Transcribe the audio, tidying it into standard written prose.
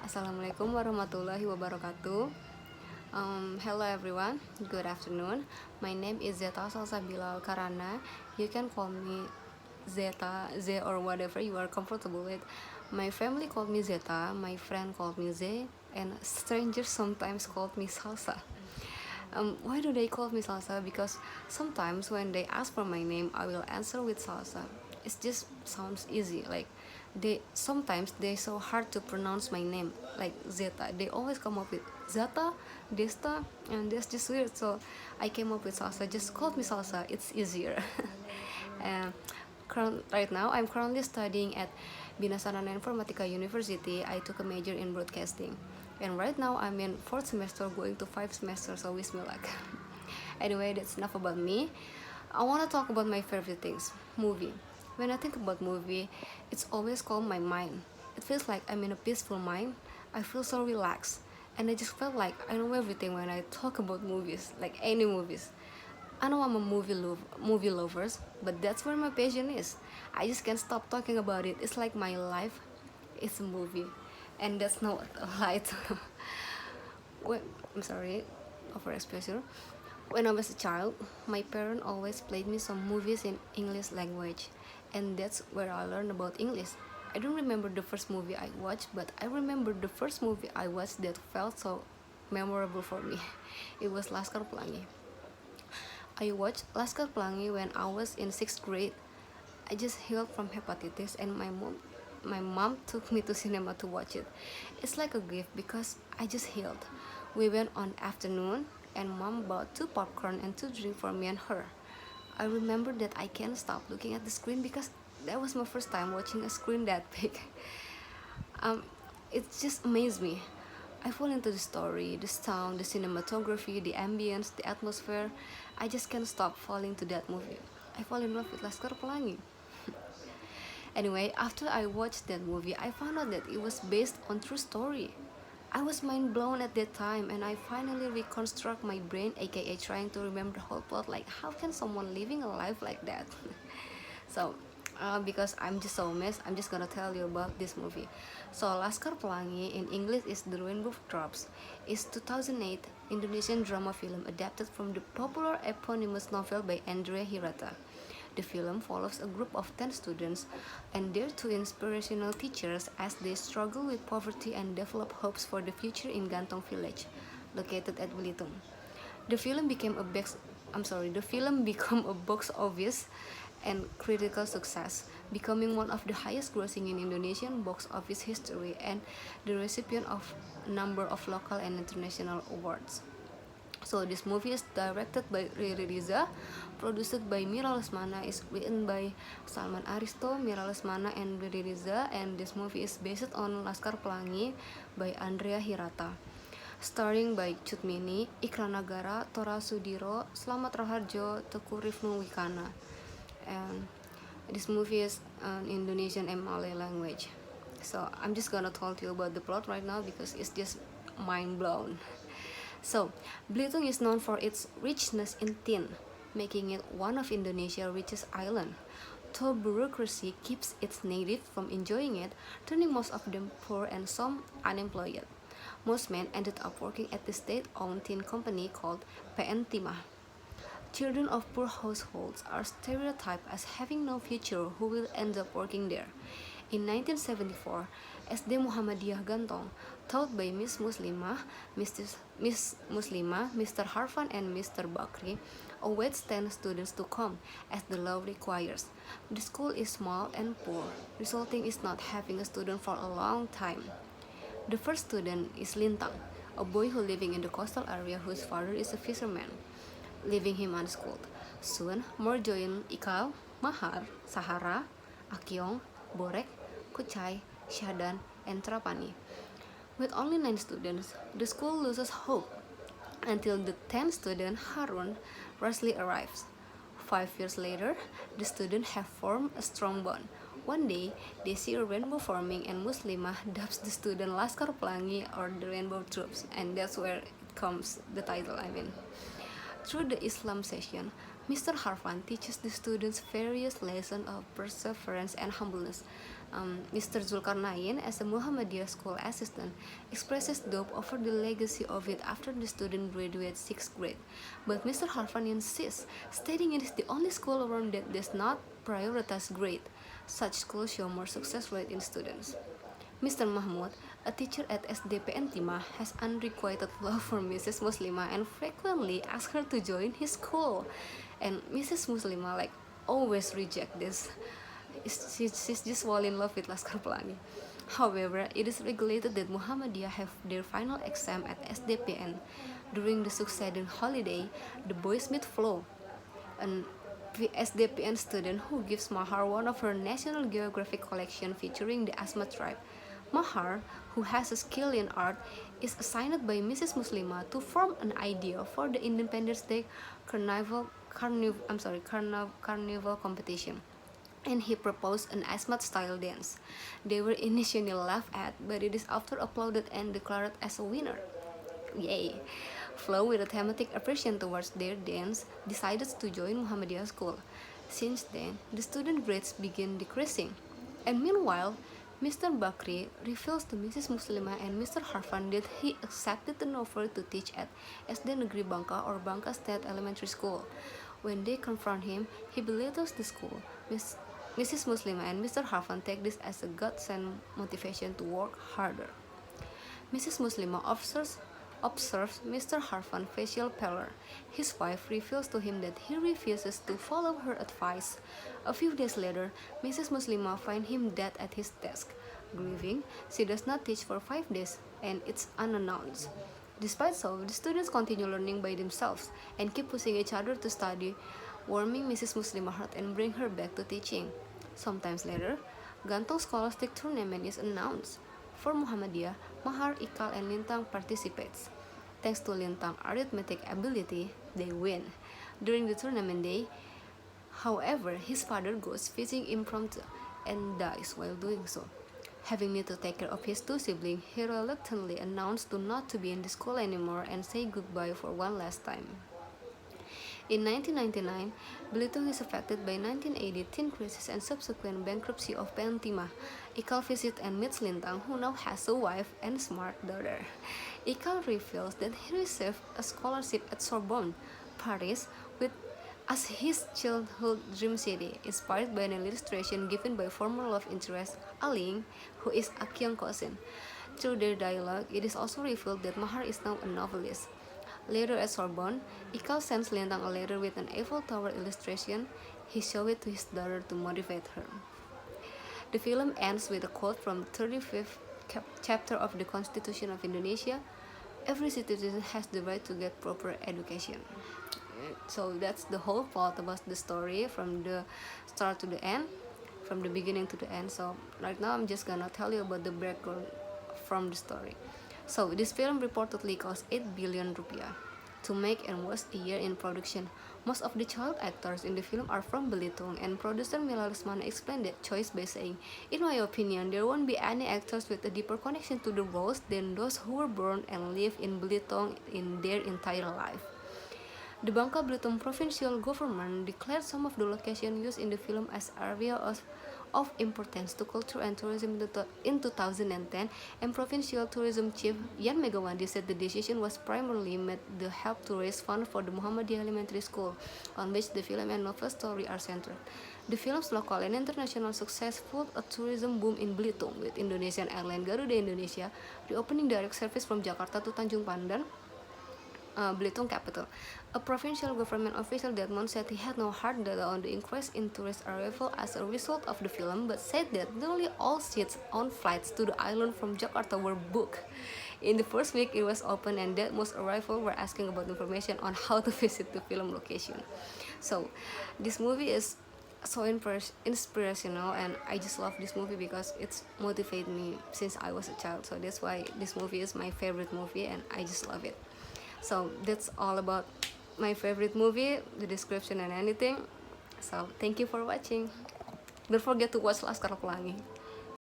Assalamualaikum warahmatullahi wabarakatuh. Hello everyone, good afternoon. My name is Zeta Salsabila Karana. You can call me Zeta, Z, or whatever you are comfortable with. My family called me Zeta, my friend called me Z, and strangers sometimes called me Salsa. Why do they call me Salsa? Because sometimes when they ask for my name, I will answer with Salsa. It just sounds easy. Like they so hard to pronounce my name, like Zeta. They always come up with Zata, Desta, and that's just weird. So I came up with Salsa. Just call me Salsa. It's easier. and right now, I'm currently studying at Binasarana Informatika University. I took a major in broadcasting. And right now I'm in fourth semester going to five semesters, so wish me luck. Anyway, that's enough about me. I want to talk about my favorite things. Movie. When I think about movie, it's always calm my mind. It feels like I'm in a peaceful mind. I feel so relaxed. And I just felt like I know everything when I talk about movies, like any movies. I know I'm a movie lovers, but that's where my passion is. I just can't stop talking about it. It's like my life is a movie, and that's not light. Wait, I'm sorry, over exposure. When I was a child, my parents always played me some movies in English language, and that's where I learned about English. I don't remember the first movie I watched, but I remember the first movie I watched that felt so memorable for me. It was Laskar Pelangi. I watched Laskar Pelangi when I was in sixth grade. I just healed from hepatitis, and my mom took me to cinema to watch it. It's like a gift because I just healed. We went on afternoon, and mom bought two popcorn and two drink for me and her. I remember that I can't stop looking at the screen because that was my first time watching a screen that big. um, it just amazed me. I fall into the story, the sound, the cinematography, the ambience, the atmosphere. I just can't stop falling to that movie. I fall in love with Laskar Pelangi. Anyway, after I watched that movie, I found out that it was based on true story. I was mind blown at that time, and I finally reconstruct my brain, aka trying to remember the whole plot. Like, how can someone living a life like that? So, because I'm just so messed, I'm just gonna tell you about this movie. So, Laskar Pelangi in English is The Rainbow Drops. It's 2008 Indonesian drama film adapted from the popular eponymous novel by Andrea Hirata. The film follows a group of 10 students and their two inspirational teachers as they struggle with poverty and develop hopes for the future in Gantong village, located at Belitung. The film became a box the film became a box office and critical success, becoming one of the highest grossing in Indonesian box office history and the recipient of a number of local and international awards. So this movie is directed by Riri Riza, produced by Mira Lesmana, is written by Salman Aristo, Mira Lesmana, and Riri Riza, and this movie is based on Laskar Pelangi by Andrea Hirata. Starring by Cut Mini, Ikran Nagara, Tora Sudiro, Slamet Raharjo, Teguh Rifnu Wikana. And this movie is an Indonesian and Malay language. So I'm just gonna talk to you about the plot right now because it's just mind blown. So, Belitung is known for its richness in tin, making it one of Indonesia's richest islands. Though bureaucracy keeps its natives from enjoying it, turning most of them poor and some unemployed. Most men ended up working at the state-owned tin company called PN Timah. Children of poor households are stereotyped as having no future who will end up working there. In 1974, SD Muhammadiyah Gantong, taught by Miss Muslimah, Mr. Harfan, and Mr. Bakri, awaits 10 students to come, as the law requires. The school is small and poor, resulting in not having a student for a long time. The first student is Lintang, a boy who living in the coastal area whose father is a fisherman, leaving him unschooled. Soon, more join Ikal, Mahar, Sahara, Akyong, Borek, Kuchai, Syahdan, and Trapani. With only 9 students, the school loses hope until the 10th student, Harun, Rusli arrives. 5 years later, the students have formed a strong bond. One day, they see a rainbow forming and Muslimah dubs the student Laskar Pelangi or the Rainbow Troops, and that's where it comes the title, I mean. Through the Islam session, Mr. Harfan teaches the students various lessons of perseverance and humbleness. Mr. Zulkarnain, as a Muhammadiyah school assistant, expresses doubt over the legacy of it after the student graduates 6th grade. But Mr. Harfan insists, stating it is the only school around that does not prioritize grade. Such schools show more success rate in students. Mr. Mahmud, a teacher at SDPN Timah, has unrequited love for Mrs. Muslimah and frequently asks her to join his school. And Mrs. Muslimah always reject this. She's just fall in love with Laskar Pelangi. However, it is regulated that Muhammadiyah have their final exam at SDPN. During the succeeding holiday, the boys meet Flo, an SDPN student who gives Mahar one of her National Geographic collection featuring the Asmat tribe. Mahar, who has a skill in art, is assigned by Mrs. Muslimah to form an idea for the Independence Day carnival competition, and he proposed an Asmat-style dance. They were initially laughed at, but it is after applauded and declared as a winner. Yay! Flo, with a thematic appreciation towards their dance, decided to join Muhammadiyah school. Since then, the student grades begin decreasing. And meanwhile, Mr. Bakri reveals to Mrs. Muslimah and Mr. Harfan that he accepted an offer to teach at SD Negeri Bangka or Bangka State Elementary School. When they confront him, he belittles the school. Mrs. Muslimah and Mr. Harfan take this as a godsend motivation to work harder. Mrs. Muslimah observes Mr. Harfan facial pallor. His wife reveals to him that he refuses to follow her advice. A few days later, Mrs. Muslimah finds him dead at his desk. Grieving, she does not teach for 5 days, and it's unannounced. Despite so, the students continue learning by themselves and keep pushing each other to study, warming Mrs. Muslimah's heart and bring her back to teaching. Sometimes later, Gantong Scholastic Tournament is announced. For Muhammadiyah, Mahar, Ikal, and Lintang participates. Thanks to Lintang's arithmetic ability, they win. During the tournament day, however, his father goes fishing impromptu and dies while doing so. Having need to take care of his 2 siblings, he reluctantly announced not to be in the school anymore and say goodbye for one last time. In 1999, Belitung is affected by 1980 teen crisis and subsequent bankruptcy of PN Timah. Ikal visits and meets Lintang, who now has a wife and smart daughter. Ikal reveals that he received a scholarship at Sorbonne, Paris, as his childhood dream city, inspired by an illustration given by former love interest Aling, who is Akyong cousin. Through their dialogue, it is also revealed that Mahar is now a novelist. Later at Sorbonne, Ikal sends Lintang a letter with an Eiffel Tower illustration. He shows it to his daughter to motivate her. The film ends with a quote from the 35th chapter of the Constitution of Indonesia: "Every citizen has the right to get proper education." So that's the whole plot about the story from the start to the end, from the beginning to the end. So right now I'm just gonna tell you about the background from the story. So this film reportedly cost 8 billion rupiah to make and was a year in production. Most of the child actors in the film are from Belitung, and producer Mila Lesmana explained that choice by saying, "In my opinion, there won't be any actors with a deeper connection to the roles than those who were born and live in Belitung in their entire life." The Bangka Belitung provincial government declared some of the locations used in the film as areas of importance to culture and tourism in 2010, and provincial tourism chief Yan Megawandi said the decision was primarily made to help to raise funds for the Muhammadiyah Elementary School, on which the film and novel story are centered. The film's local and international success fueled a tourism boom in Belitung, with Indonesian airline Garuda Indonesia reopening direct service from Jakarta to Tanjung Pandan, Belitung capital. A provincial government official that month said he had no hard data on the increase in tourist arrival as a result of the film, but said that nearly all seats on flights to the island from Jakarta were booked. In the first week it was open, and that most arrivals were asking about information on how to visit the film location. So this movie is so inspirational, and I just love this movie because it's motivated me since I was a child. So that's why this movie is my favorite movie, and I just love it. So that's all about my favorite movie, the description and anything. So thank you for watching. Don't forget to watch Laskar Pelangi.